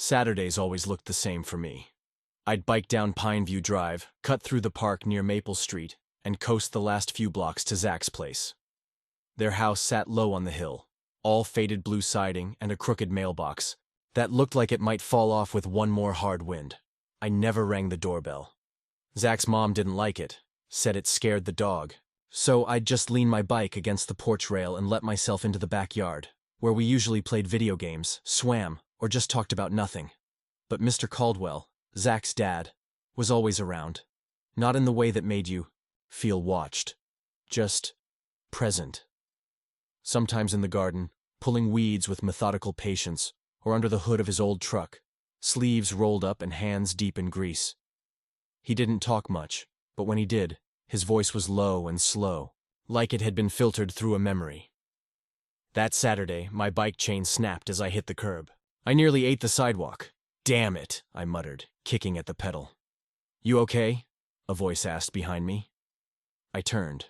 Saturdays always looked the same for me. I'd bike down Pineview Drive, cut through the park near Maple Street, and coast the last few blocks to Zach's place. Their house sat low on the hill, all faded blue siding and a crooked mailbox that looked like it might fall off with one more hard wind. I never rang the doorbell. Zach's mom didn't like it, said it scared the dog, so I'd just lean my bike against the porch rail and let myself into the backyard, where we usually played video games, swam, or just talked about nothing. But Mr. Caldwell, Zach's dad, was always around. Not in the way that made you feel watched. Just present. Sometimes in the garden, pulling weeds with methodical patience, or under the hood of his old truck, sleeves rolled up and hands deep in grease. He didn't talk much, but when he did, his voice was low and slow, like it had been filtered through a memory. That Saturday, my bike chain snapped as I hit the curb. I nearly ate the sidewalk. "Damn it," I muttered, kicking at the pedal. "You okay?" a voice asked behind me. I turned.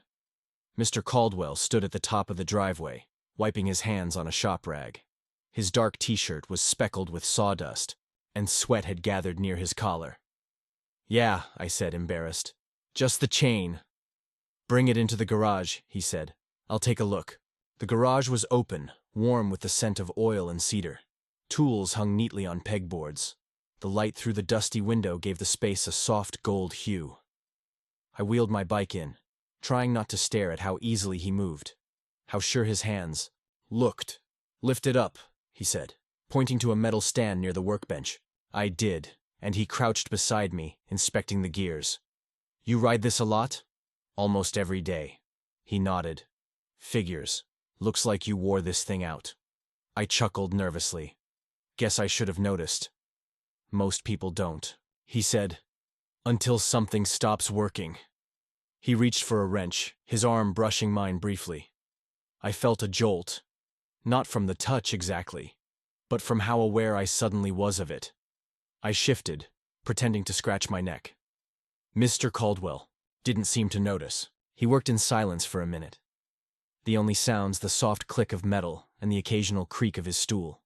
Mr. Caldwell stood at the top of the driveway, wiping his hands on a shop rag. His dark t-shirt was speckled with sawdust, and sweat had gathered near his collar. "Yeah," I said, embarrassed. "Just the chain." "Bring it into the garage," he said. "I'll take a look." The garage was open, warm with the scent of oil and cedar. Tools hung neatly on pegboards. The light through the dusty window gave the space a soft gold hue. I wheeled my bike in, trying not to stare at how easily he moved, how sure his hands looked. "Lift it up," he said, pointing to a metal stand near the workbench. I did, and he crouched beside me, inspecting the gears. "You ride this a lot?" "Almost every day." He nodded. "Figures. Looks like you wore this thing out." I chuckled nervously. "Guess I should have noticed." "Most people don't," he said, "until something stops working." He reached for a wrench, his arm brushing mine briefly. I felt a jolt. Not from the touch exactly, but from how aware I suddenly was of it. I shifted, pretending to scratch my neck. Mr. Caldwell didn't seem to notice. He worked in silence for a minute. The only sounds the soft click of metal and the occasional creak of his stool.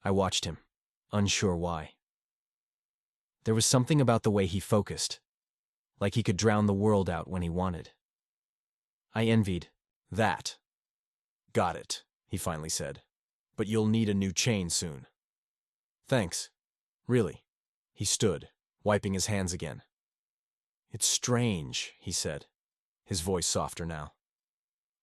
I watched him, unsure why. There was something about the way he focused, like he could drown the world out when he wanted. I envied that. "Got it," he finally said. "But you'll need a new chain soon." "Thanks. Really." He stood, wiping his hands again. "It's strange," he said, his voice softer now.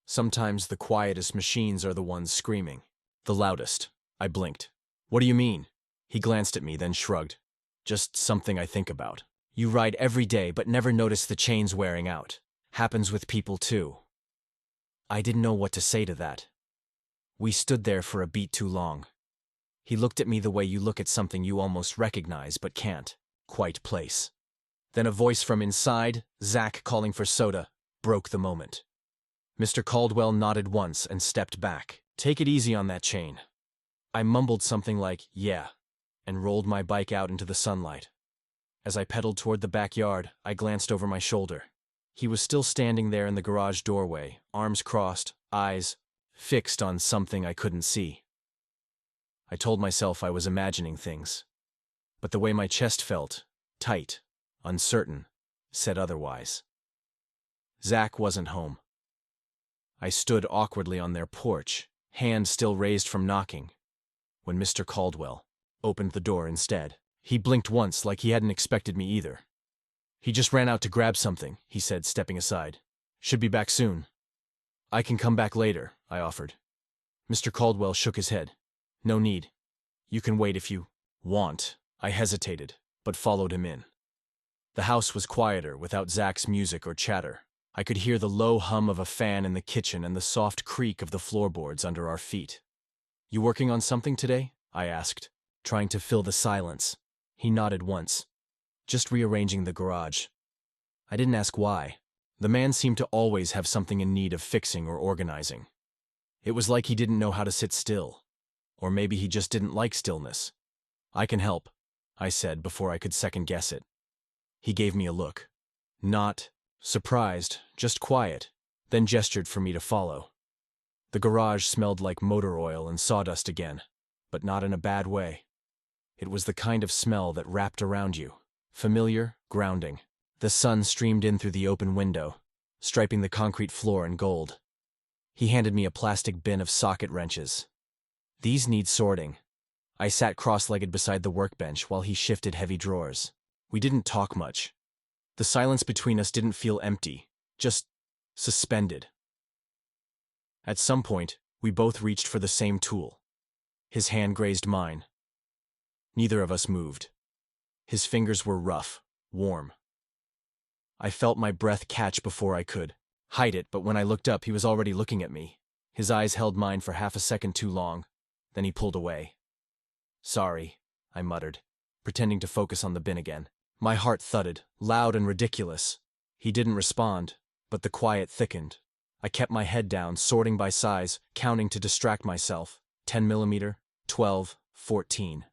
"Sometimes the quietest machines are the ones screaming. The loudest." I blinked. "What do you mean?" He glanced at me, then shrugged. "Just something I think about. You ride every day but never notice the chains wearing out. Happens with people too." I didn't know what to say to that. We stood there for a beat too long. He looked at me the way you look at something you almost recognize but can't quite place. Then a voice from inside, Zach calling for soda, broke the moment. Mr. Caldwell nodded once and stepped back. "Take it easy on that chain." I mumbled something like, "Yeah," and rolled my bike out into the sunlight. As I pedaled toward the backyard, I glanced over my shoulder. He was still standing there in the garage doorway, arms crossed, eyes fixed on something I couldn't see. I told myself I was imagining things, but the way my chest felt, tight, uncertain, said otherwise. Zach wasn't home. I stood awkwardly on their porch, hand still raised from knocking, when Mr. Caldwell opened the door instead. He blinked once like he hadn't expected me either. "He just ran out to grab something," he said, stepping aside. "Should be back soon." "I can come back later," I offered. Mr. Caldwell shook his head. "No need. You can wait if you want." I hesitated, but followed him in. The house was quieter, without Zach's music or chatter. I could hear the low hum of a fan in the kitchen and the soft creak of the floorboards under our feet. "You working on something today?" I asked, trying to fill the silence. He nodded once. "Just rearranging the garage." I didn't ask why. The man seemed to always have something in need of fixing or organizing. It was like he didn't know how to sit still. Or maybe he just didn't like stillness. "I can help," I said before I could second-guess it. He gave me a look. Not surprised, just quiet, then gestured for me to follow. The garage smelled like motor oil and sawdust again, but not in a bad way. It was the kind of smell that wrapped around you. Familiar, grounding. The sun streamed in through the open window, striping the concrete floor in gold. He handed me a plastic bin of socket wrenches. These need sorting. I sat cross-legged beside the workbench while he shifted heavy drawers. We didn't talk much. The silence between us didn't feel empty, just suspended. At some point, we both reached for the same tool. His hand grazed mine. Neither of us moved. His fingers were rough, warm. I felt my breath catch before I could hide it, but when I looked up, he was already looking at me. His eyes held mine for half a second too long, then he pulled away. "Sorry," I muttered, pretending to focus on the bin again. My heart thudded, loud and ridiculous. He didn't respond, but the quiet thickened. I kept my head down, sorting by size, counting to distract myself. 10mm, 12, 14.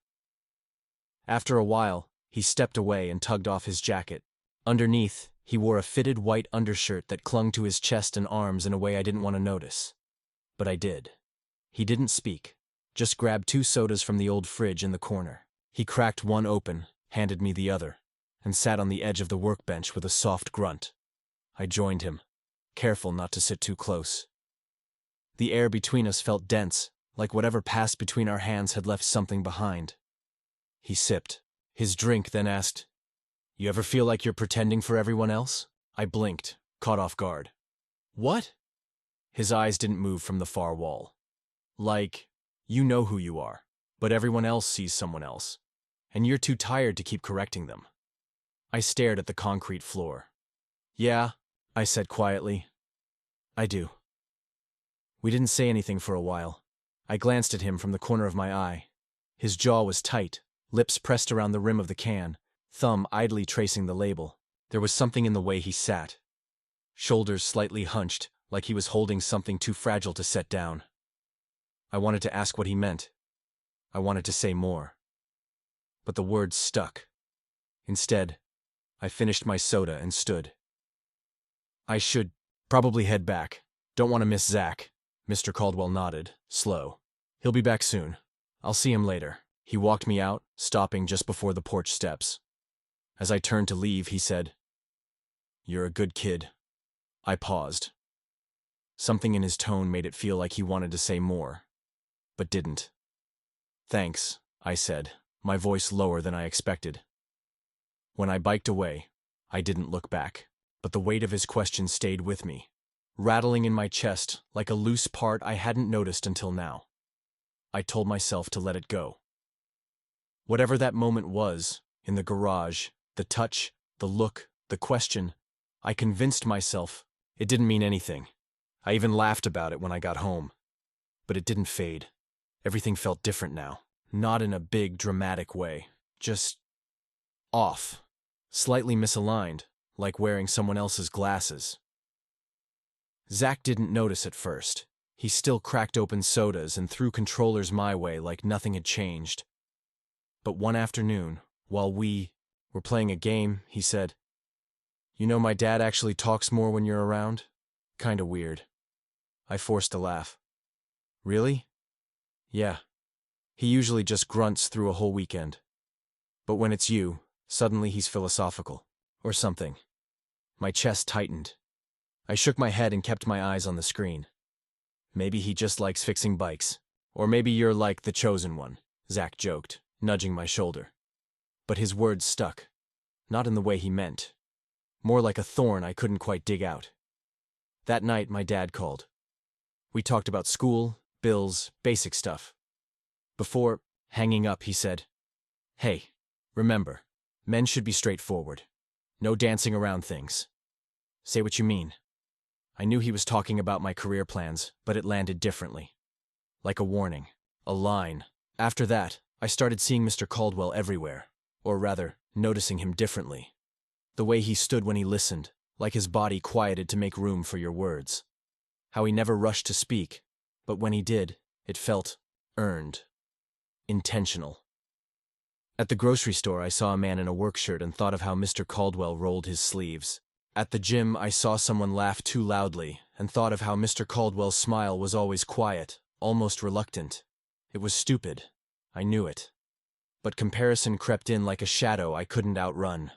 After a while, he stepped away and tugged off his jacket. Underneath, he wore a fitted white undershirt that clung to his chest and arms in a way I didn't want to notice. But I did. He didn't speak, just grabbed 2 sodas from the old fridge in the corner. He cracked one open, handed me the other, and sat on the edge of the workbench with a soft grunt. I joined him, careful not to sit too close. The air between us felt dense, like whatever passed between our hands had left something behind. He sipped his drink, then asked, "You ever feel like you're pretending for everyone else?" I blinked, caught off guard. "What?" His eyes didn't move from the far wall. "Like, you know who you are, but everyone else sees someone else, and you're too tired to keep correcting them." I stared at the concrete floor. "Yeah," I said quietly. "I do." We didn't say anything for a while. I glanced at him from the corner of my eye. His jaw was tight, lips pressed around the rim of the can, thumb idly tracing the label. There was something in the way he sat. Shoulders slightly hunched, like he was holding something too fragile to set down. I wanted to ask what he meant. I wanted to say more. But the words stuck. Instead, I finished my soda and stood. "I should probably head back. Don't want to miss Zach." Mr. Caldwell nodded, slow. "He'll be back soon. I'll see him later." He walked me out, stopping just before the porch steps. As I turned to leave, he said, "You're a good kid." I paused. Something in his tone made it feel like he wanted to say more, but didn't. "Thanks," I said, my voice lower than I expected. When I biked away, I didn't look back, but the weight of his question stayed with me, rattling in my chest like a loose part I hadn't noticed until now. I told myself to let it go. Whatever that moment was, in the garage, the touch, the look, the question, I convinced myself it didn't mean anything. I even laughed about it when I got home. But it didn't fade. Everything felt different now. Not in a big, dramatic way. Just off. Slightly misaligned, like wearing someone else's glasses. Zach didn't notice at first. He still cracked open sodas and threw controllers my way like nothing had changed. But one afternoon, while we were playing a game, he said, "You know, my dad actually talks more when you're around? Kinda weird." I forced a laugh. "Really?" "Yeah. He usually just grunts through a whole weekend. But when it's you, suddenly he's philosophical. Or something." My chest tightened. I shook my head and kept my eyes on the screen. "Maybe he just likes fixing bikes. Or maybe you're like the chosen one," Zach joked, nudging my shoulder. But his words stuck. Not in the way he meant. More like a thorn I couldn't quite dig out. That night, my dad called. We talked about school, bills, basic stuff. Before hanging up, he said, "Hey, remember, men should be straightforward. No dancing around things. Say what you mean." I knew he was talking about my career plans, but it landed differently. Like a warning. A line. After that, I started seeing Mr. Caldwell everywhere. Or rather, noticing him differently. The way he stood when he listened, like his body quieted to make room for your words. How he never rushed to speak, but when he did, it felt earned. Intentional. At the grocery store, I saw a man in a work shirt and thought of how Mr. Caldwell rolled his sleeves. At the gym, I saw someone laugh too loudly and thought of how Mr. Caldwell's smile was always quiet, almost reluctant. It was stupid. I knew it. but comparison crept in like a shadow I couldn't outrun.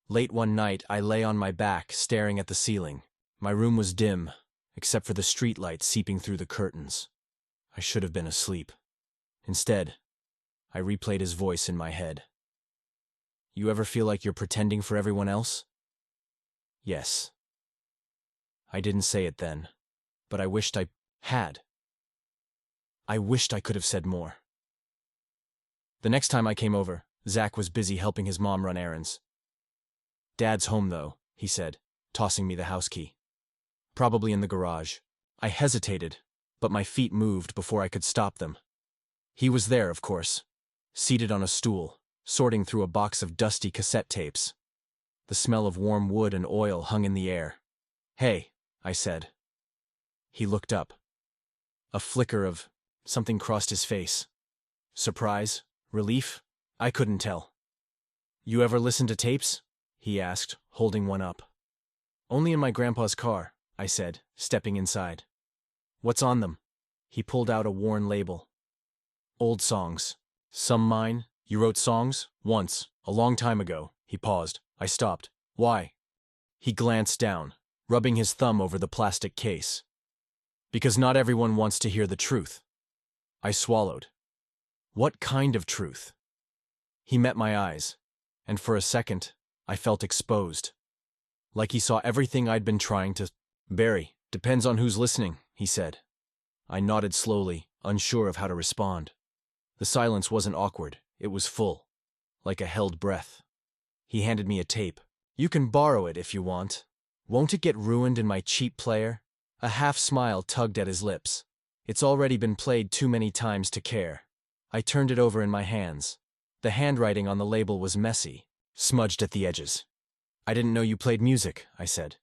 Late one night, I lay on my back, staring at the ceiling. My room was dim, except for the streetlight seeping through the curtains. I should have been asleep. Instead, I replayed his voice in my head. You ever feel like you're pretending for everyone else? Yes. I didn't say it then, but I wished I had. I wished I could have said more. The next time I came over, Zach was busy helping his mom run errands. Dad's home, though, he said, tossing me the house key. Probably in the garage. I hesitated, but my feet moved before I could stop them. He was there, of course, seated on a stool, sorting through a box of dusty cassette tapes. The smell of warm wood and oil hung in the air. Hey, I said. He looked up. A flicker of something crossed his face. Surprise? Relief? I couldn't tell. You ever listen to tapes? He asked, holding one up. Only in my grandpa's car, I said, stepping inside. What's on them? He pulled out a worn label. Old songs. Some mine. You wrote songs? Once, a long time ago. He paused. I stopped. Why? He glanced down, rubbing his thumb over the plastic case. Because not everyone wants to hear the truth. I swallowed. What kind of truth? He met my eyes, and for a second, I felt exposed. Like he saw everything I'd been trying to bury. Depends on who's listening, he said. I nodded slowly, unsure of how to respond. The silence wasn't awkward, it was full, like a held breath. He handed me a tape. You can borrow it if you want. Won't it get ruined in my cheap player? A half smile tugged at his lips. It's already been played too many times to care. I turned it over in my hands. The handwriting on the label was messy, smudged at the edges. I didn't know you played music, I said.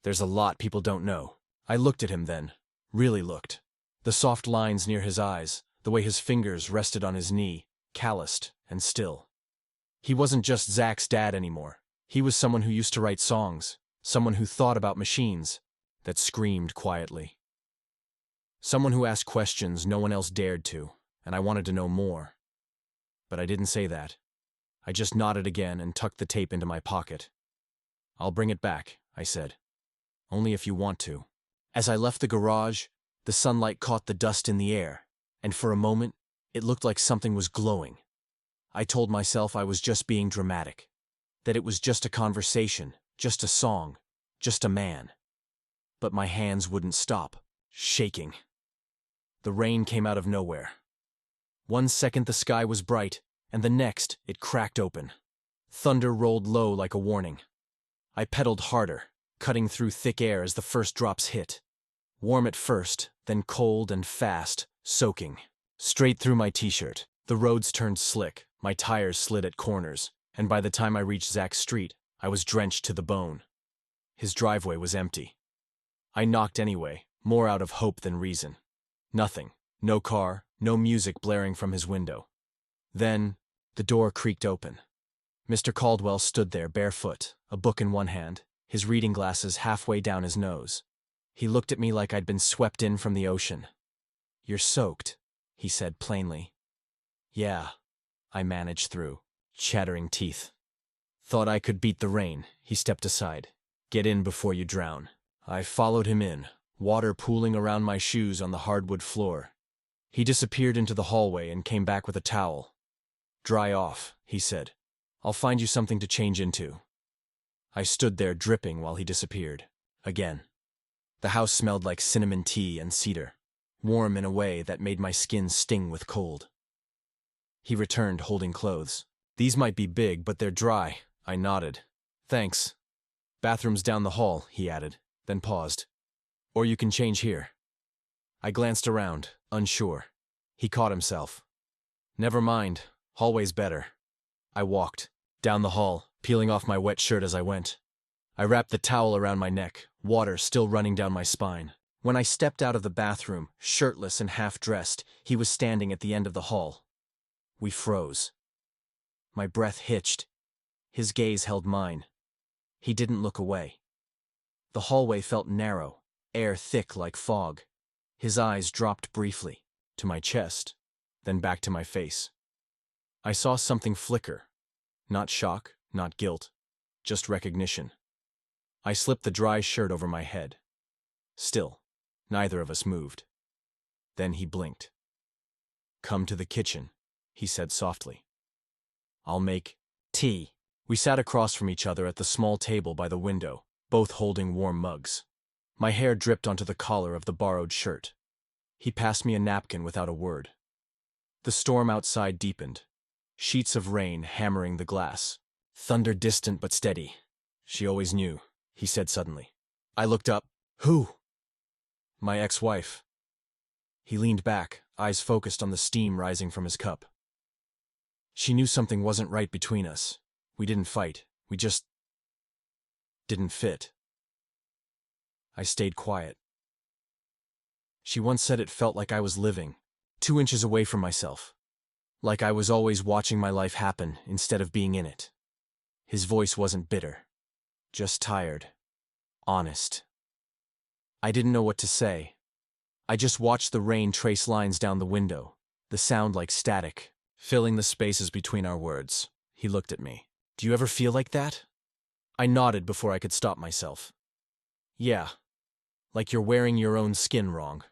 There's a lot people don't know. I looked at him then, really looked. The soft lines near his eyes, the way his fingers rested on his knee, calloused and still. He wasn't just Zach's dad anymore. He was someone who used to write songs, someone who thought about machines, that screamed quietly. Someone who asked questions no one else dared to, and I wanted to know more. But I didn't say that. I just nodded again and tucked the tape into my pocket. I'll bring it back, I said. Only if you want to. As I left the garage, the sunlight caught the dust in the air, and for a moment, it looked like something was glowing. I told myself I was just being dramatic, that it was just a conversation, just a song, just a man. But my hands wouldn't stop, shaking. The rain came out of nowhere. One second the sky was bright, and the next it cracked open. Thunder rolled low like a warning. I pedaled harder, cutting through thick air as the first drops hit. Warm at first, then cold and fast, soaking. Straight through my t-shirt. The roads turned slick, my tires slid at corners, and by the time I reached Zach's street, I was drenched to the bone. His driveway was empty. I knocked anyway, more out of hope than reason. Nothing. No car, no music blaring from his window. Then, the door creaked open. Mr. Caldwell stood there barefoot, a book in one hand, his reading glasses halfway down his nose. He looked at me like I'd been swept in from the ocean. You're soaked, he said plainly. Yeah, I managed through, chattering teeth. Thought I could beat the rain, he stepped aside. Get in before you drown. I followed him in, water pooling around my shoes on the hardwood floor. He disappeared into the hallway and came back with a towel. Dry off, he said. I'll find you something to change into. I stood there dripping while he disappeared. Again. The house smelled like cinnamon tea and cedar, warm in a way that made my skin sting with cold. He returned holding clothes. These might be big, but they're dry. I nodded. Thanks. Bathroom's down the hall, he added, then paused. Or you can change here. I glanced around, unsure. He caught himself. Never mind. Hallway's better. I walked, down the hall, peeling off my wet shirt as I went. I wrapped the towel around my neck, water still running down my spine. When I stepped out of the bathroom, shirtless and half-dressed, he was standing at the end of the hall. We froze. My breath hitched. His gaze held mine. He didn't look away. The hallway felt narrow, air thick like fog. His eyes dropped briefly, to my chest, then back to my face. I saw something flicker. Not shock, not guilt, just recognition. I slipped the dry shirt over my head. Still, neither of us moved. Then he blinked. "Come to the kitchen," he said softly. "I'll make tea." We sat across from each other at the small table by the window, both holding warm mugs. My hair dripped onto the collar of the borrowed shirt. He passed me a napkin without a word. The storm outside deepened. Sheets of rain hammering the glass. Thunder distant but steady. "She always knew," he said suddenly. I looked up. "Who?" "My ex-wife." He leaned back, eyes focused on the steam rising from his cup. "She knew something wasn't right between us. We didn't fight. We just didn't fit." I stayed quiet. "She once said it felt like I was living, 2 inches away from myself. Like I was always watching my life happen instead of being in it." His voice wasn't bitter. Just tired. Honest. I didn't know what to say. I just watched the rain trace lines down the window, the sound like static, filling the spaces between our words. He looked at me. "Do you ever feel like that?" I nodded before I could stop myself. "Yeah. Like you're wearing your own skin wrong."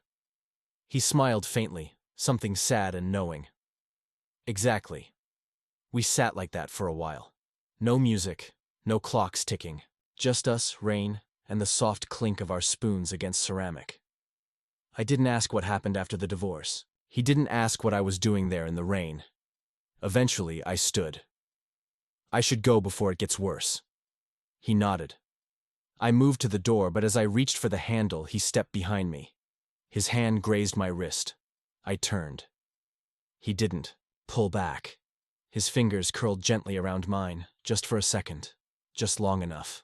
He smiled faintly, something sad and knowing. "Exactly." We sat like that for a while. No music, no clocks ticking, just us, rain, and the soft clink of our spoons against ceramic. I didn't ask what happened after the divorce. He didn't ask what I was doing there in the rain. Eventually, I stood. "I should go before it gets worse." He nodded. I moved to the door, but as I reached for the handle, he stepped behind me. His hand grazed my wrist. I turned. He didn't pull back. His fingers curled gently around mine, just for a second, just long enough.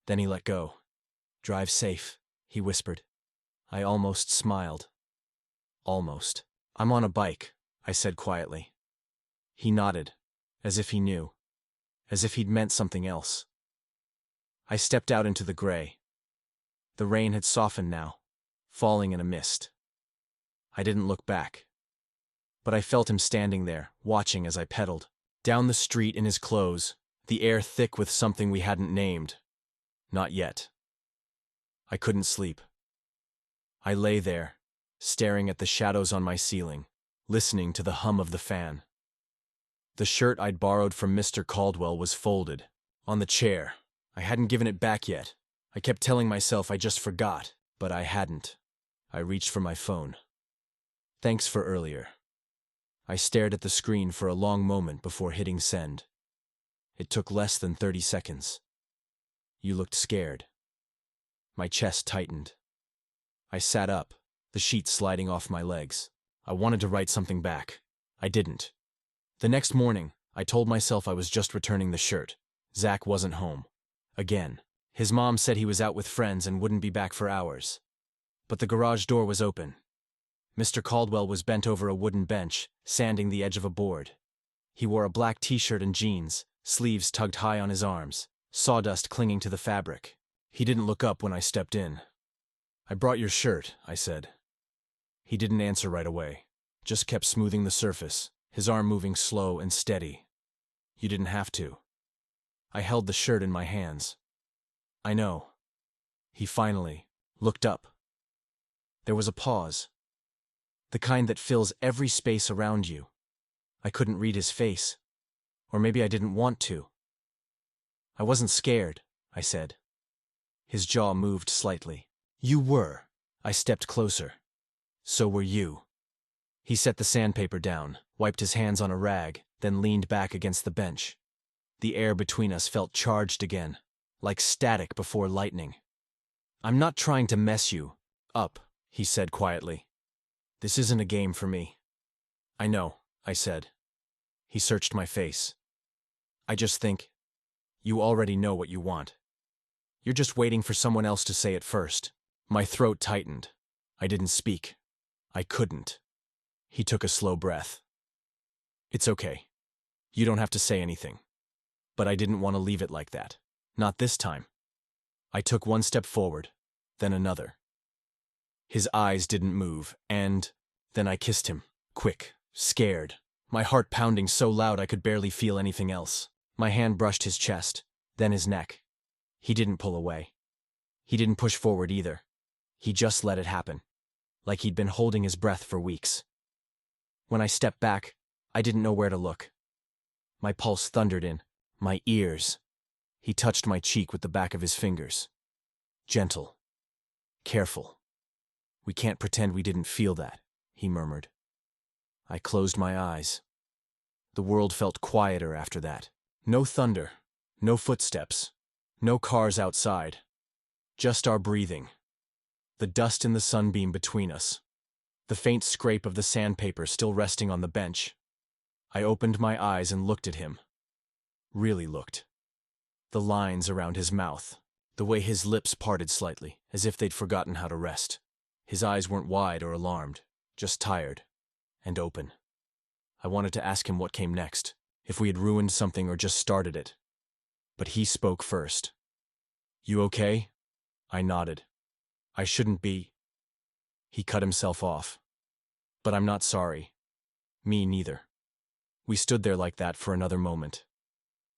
Then he let go. "Drive safe," he whispered. I almost smiled. Almost. "I'm on a bike," I said quietly. He nodded, as if he knew, as if he'd meant something else. I stepped out into the gray. The rain had softened now, falling in a mist. I didn't look back. But I felt him standing there, watching as I pedaled. Down the street in his clothes, the air thick with something we hadn't named. Not yet. I couldn't sleep. I lay there, staring at the shadows on my ceiling, listening to the hum of the fan. The shirt I'd borrowed from Mr. Caldwell was folded, on the chair. I hadn't given it back yet. I kept telling myself I just forgot, but I hadn't. I reached for my phone. "Thanks for earlier." I stared at the screen for a long moment before hitting send. It took less than 30 seconds. "You looked scared." My chest tightened. I sat up, the sheet sliding off my legs. I wanted to write something back. I didn't. The next morning, I told myself I was just returning the shirt. Zach wasn't home. Again. His mom said he was out with friends and wouldn't be back for hours. But the garage door was open. Mr. Caldwell was bent over a wooden bench, sanding the edge of a board. He wore a black t-shirt and jeans, sleeves tugged high on his arms, sawdust clinging to the fabric. He didn't look up when I stepped in. "I brought your shirt," I said. He didn't answer right away, just kept smoothing the surface, his arm moving slow and steady. "You didn't have to." I held the shirt in my hands. "I know." He finally looked up. There was a pause. The kind that fills every space around you. I couldn't read his face. Or maybe I didn't want to. "I wasn't scared," I said. His jaw moved slightly. "You were." I stepped closer. "So were you." He set the sandpaper down, wiped his hands on a rag, then leaned back against the bench. The air between us felt charged again, like static before lightning. "I'm not trying to mess you up," he said quietly. "This isn't a game for me." "I know," I said. He searched my face. "I just think you already know what you want. You're just waiting for someone else to say it first." My throat tightened. I didn't speak. I couldn't. He took a slow breath. "It's okay. You don't have to say anything." But I didn't want to leave it like that. Not this time. I took one step forward, then another. His eyes didn't move, and then I kissed him, quick, scared, my heart pounding so loud I could barely feel anything else. My hand brushed his chest, then his neck. He didn't pull away. He didn't push forward either. He just let it happen, like he'd been holding his breath for weeks. When I stepped back, I didn't know where to look. My pulse thundered in my ears. He touched my cheek with the back of his fingers. Gentle. Careful. "We can't pretend we didn't feel that," he murmured. I closed my eyes. The world felt quieter after that. No thunder, no footsteps, no cars outside. Just our breathing. The dust in the sunbeam between us. The faint scrape of the sandpaper still resting on the bench. I opened my eyes and looked at him. Really looked. The lines around his mouth. The way his lips parted slightly, as if they'd forgotten how to rest. His eyes weren't wide or alarmed, just tired. And open. I wanted to ask him what came next, if we had ruined something or just started it. But he spoke first. "You okay?" I nodded. "I shouldn't be." He cut himself off. "But I'm not sorry. Me neither." We stood there like that for another moment.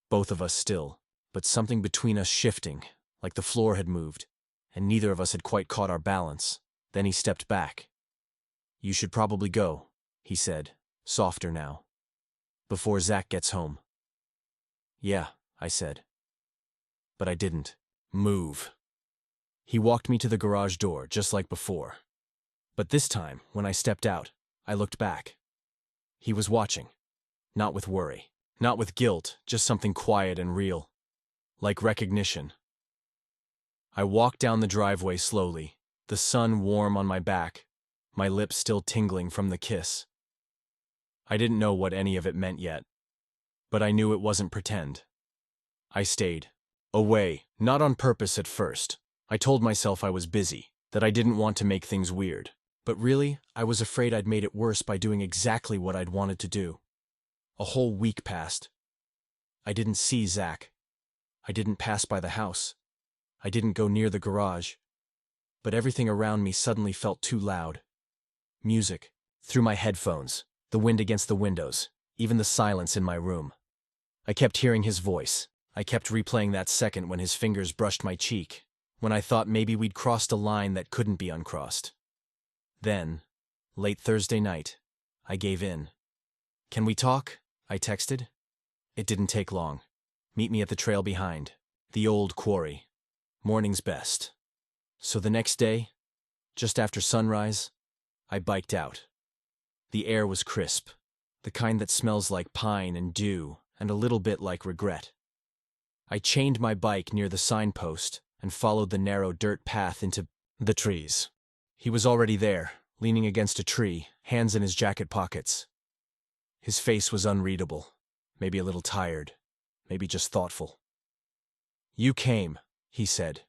Both of us still, but something between us shifting, like the floor had moved, and neither of us had quite caught our balance. Then he stepped back. "You should probably go," he said, softer now. "Before Zach gets home." "Yeah," I said. But I didn't move. He walked me to the garage door, just like before. But this time, when I stepped out, I looked back. He was watching. Not with worry. Not with guilt, just something quiet and real. Like recognition. I walked down the driveway slowly, the sun warm on my back, my lips still tingling from the kiss. I didn't know what any of it meant yet, but I knew it wasn't pretend. I stayed. Away, not on purpose at first. I told myself I was busy, that I didn't want to make things weird. But really, I was afraid I'd made it worse by doing exactly what I'd wanted to do. A whole week passed. I didn't see Zach. I didn't pass by the house. I didn't go near the garage. But everything around me suddenly felt too loud. Music, through my headphones, the wind against the windows, even the silence in my room. I kept hearing his voice. I kept replaying that second when his fingers brushed my cheek, when I thought maybe we'd crossed a line that couldn't be uncrossed. Then, late Thursday night, I gave in. "Can we talk?" I texted. It didn't take long. "Meet me at the trail behind. The old quarry. Morning's best." So the next day, just after sunrise, I biked out. The air was crisp, the kind that smells like pine and dew and a little bit like regret. I chained my bike near the signpost and followed the narrow dirt path into the trees. He was already there, leaning against a tree, hands in his jacket pockets. His face was unreadable, maybe a little tired, maybe just thoughtful. "You came," he said.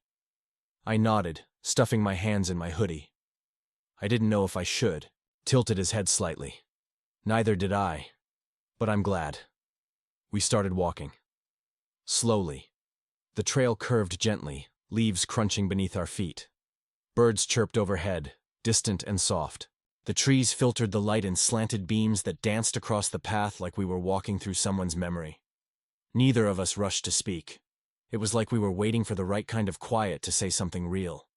I nodded, stuffing my hands in my hoodie. I didn't know if I should, tilted his head slightly. Neither did I, but I'm glad. We started walking. Slowly. The trail curved gently, leaves crunching beneath our feet. Birds chirped overhead, distant and soft. The trees filtered the light in slanted beams that danced across the path like we were walking through someone's memory. Neither of us rushed to speak. It was like we were waiting for the right kind of quiet to say something real.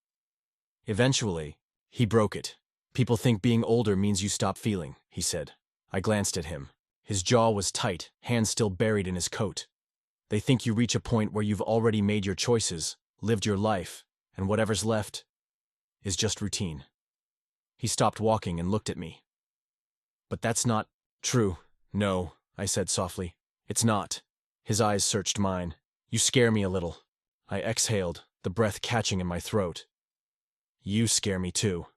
Eventually, he broke it. "People think being older means you stop feeling," he said. I glanced at him. His jaw was tight, hands still buried in his coat. "They think you reach a point where you've already made your choices, lived your life, and whatever's left is just routine." He stopped walking and looked at me. "But that's not true." "No," I said softly. "It's not." His eyes searched mine. "You scare me a little." I exhaled, the breath catching in my throat. "You scare me too."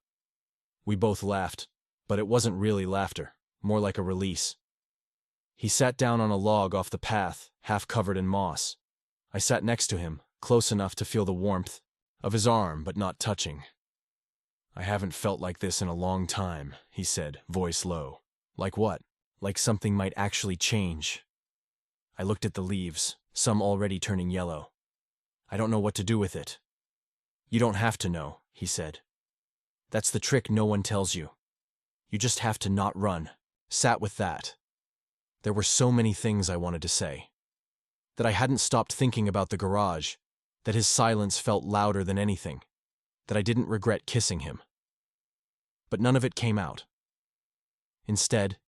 We both laughed, but it wasn't really laughter, more like a release. He sat down on a log off the path, half covered in moss. I sat next to him, close enough to feel the warmth of his arm, but not touching. "I haven't felt like this in a long time," he said, voice low. "Like what?" "Like something might actually change." I looked at the leaves, some already turning yellow. "I don't know what to do with it." "You don't have to know," he said. "That's the trick no one tells you. You just have to not run." Sat with that. There were so many things I wanted to say. That I hadn't stopped thinking about the garage, that his silence felt louder than anything, that I didn't regret kissing him. But none of it came out. Instead,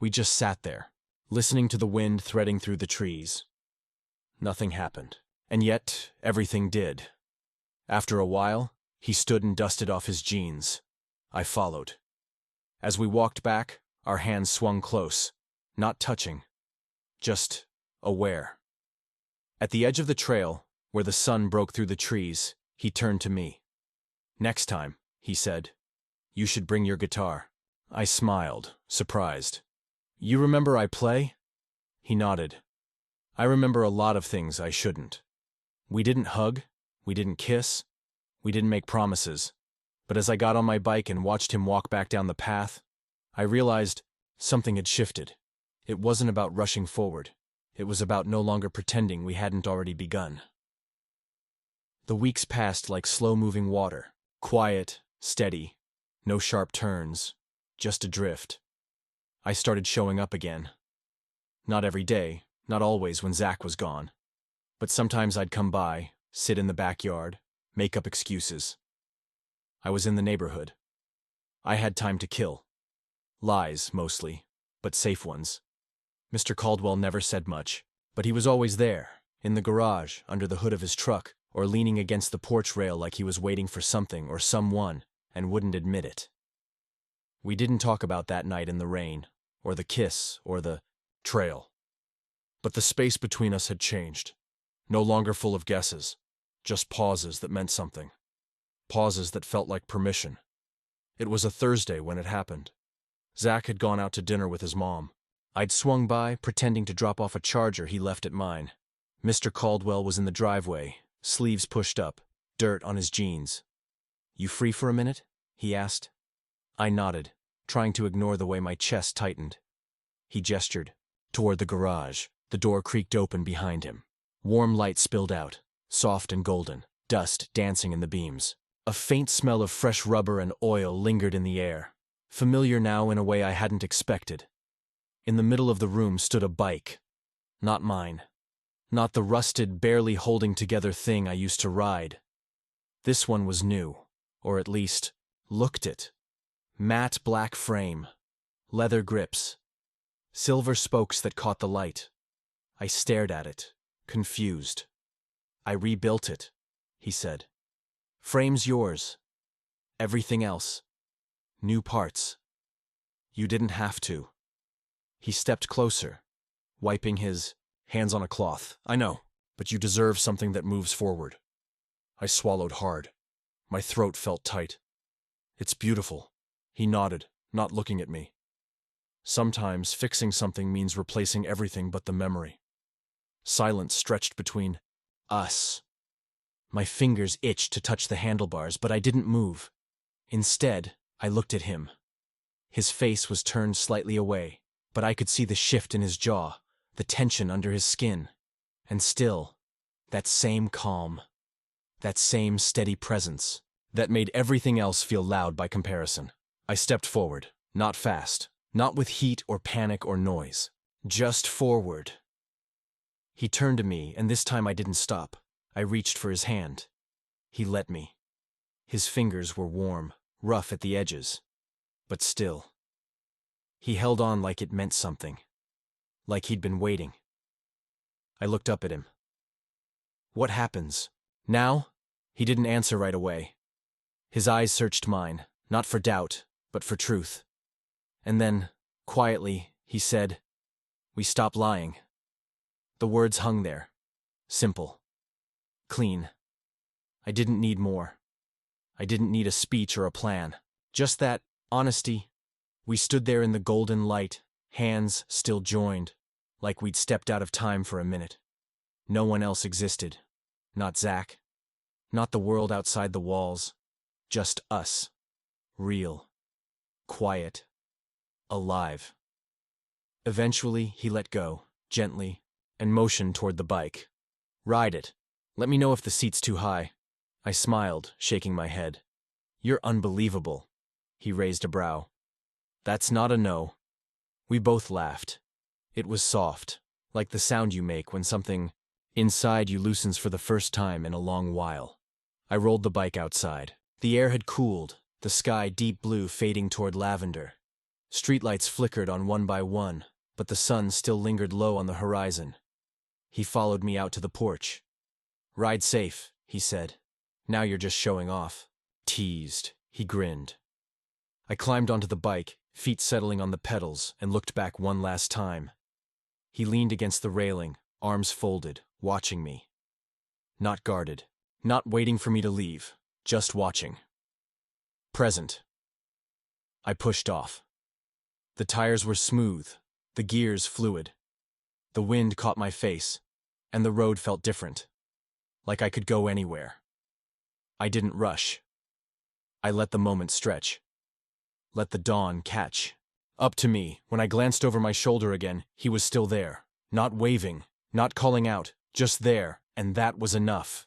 we just sat there, listening to the wind threading through the trees. Nothing happened. And yet, everything did. After a while, he stood and dusted off his jeans. I followed. As we walked back, our hands swung close, not touching, just aware. At the edge of the trail, where the sun broke through the trees, he turned to me. "Next time," he said, "you should bring your guitar." I smiled, surprised. "You remember I play?" He nodded. "I remember a lot of things I shouldn't. We didn't hug, we didn't kiss, we didn't make promises. But as I got on my bike and watched him walk back down the path, I realized something had shifted. It wasn't about rushing forward. It was about no longer pretending we hadn't already begun." The weeks passed like slow-moving water, quiet, steady, no sharp turns, just a drift. I started showing up again. Not every day, not always when Zach was gone. But sometimes I'd come by, sit in the backyard, make up excuses. I was in the neighborhood. I had time to kill. Lies, mostly, but safe ones. Mr. Caldwell never said much, but he was always there, in the garage, under the hood of his truck, or leaning against the porch rail like he was waiting for something or someone, and wouldn't admit it. We didn't talk about that night in the rain, or the kiss, or the trail. But the space between us had changed. No longer full of guesses, just pauses that meant something. Pauses that felt like permission. It was a Thursday when it happened. Zach had gone out to dinner with his mom. I'd swung by, pretending to drop off a charger he left at mine. Mr. Caldwell was in the driveway, sleeves pushed up, dirt on his jeans. "You free for a minute?" he asked. I nodded, trying to ignore the way my chest tightened. He gestured toward the garage. The door creaked open behind him. Warm light spilled out, soft and golden, dust dancing in the beams. A faint smell of fresh rubber and oil lingered in the air, familiar now in a way I hadn't expected. In the middle of the room stood a bike. Not mine. Not the rusted, barely holding together thing I used to ride. This one was new, or at least, looked it. Matte black frame, leather grips, silver spokes that caught the light. I stared at it, confused. "I rebuilt it," he said. "Frame's yours. Everything else. New parts. You didn't have to." He stepped closer, wiping his hands on a cloth. "I know, but you deserve something that moves forward." I swallowed hard. My throat felt tight. "It's beautiful." He nodded, not looking at me. Sometimes fixing something means replacing everything but the memory. Silence stretched between us. My fingers itched to touch the handlebars, but I didn't move. Instead, I looked at him. His face was turned slightly away, but I could see the shift in his jaw, the tension under his skin. And still, that same calm, that same steady presence, that made everything else feel loud by comparison. I stepped forward, not fast, not with heat or panic or noise, just forward. He turned to me, and this time I didn't stop. I reached for his hand. He let me. His fingers were warm, rough at the edges, but still. He held on like it meant something, like he'd been waiting. I looked up at him. "What happens? Now?" He didn't answer right away. His eyes searched mine, not for doubt, but for truth. And then, quietly, he said, "We stop lying." The words hung there. Simple. Clean. I didn't need more. I didn't need a speech or a plan. Just that honesty. We stood there in the golden light, hands still joined, like we'd stepped out of time for a minute. No one else existed. Not Zach. Not the world outside the walls. Just us. Real. Quiet. Alive. Eventually, he let go, gently, and motioned toward the bike. "Ride it. Let me know if the seat's too high." I smiled, shaking my head. "You're unbelievable." He raised a brow. "That's not a no." We both laughed. It was soft, like the sound you make when something inside you loosens for the first time in a long while. I rolled the bike outside. The air had cooled, the sky deep blue fading toward lavender. Streetlights flickered on one by one, but the sun still lingered low on the horizon. He followed me out to the porch. "Ride safe," he said. "Now you're just showing off." Teased. He grinned. I climbed onto the bike, feet settling on the pedals, and looked back one last time. He leaned against the railing, arms folded, watching me. Not guarded. Not waiting for me to leave. Just watching. Present. I pushed off. The tires were smooth, the gears fluid. The wind caught my face, and the road felt different. Like I could go anywhere. I didn't rush. I let the moment stretch. Let the dawn catch up to me. When I glanced over my shoulder again, he was still there. Not waving, not calling out, just there, and that was enough.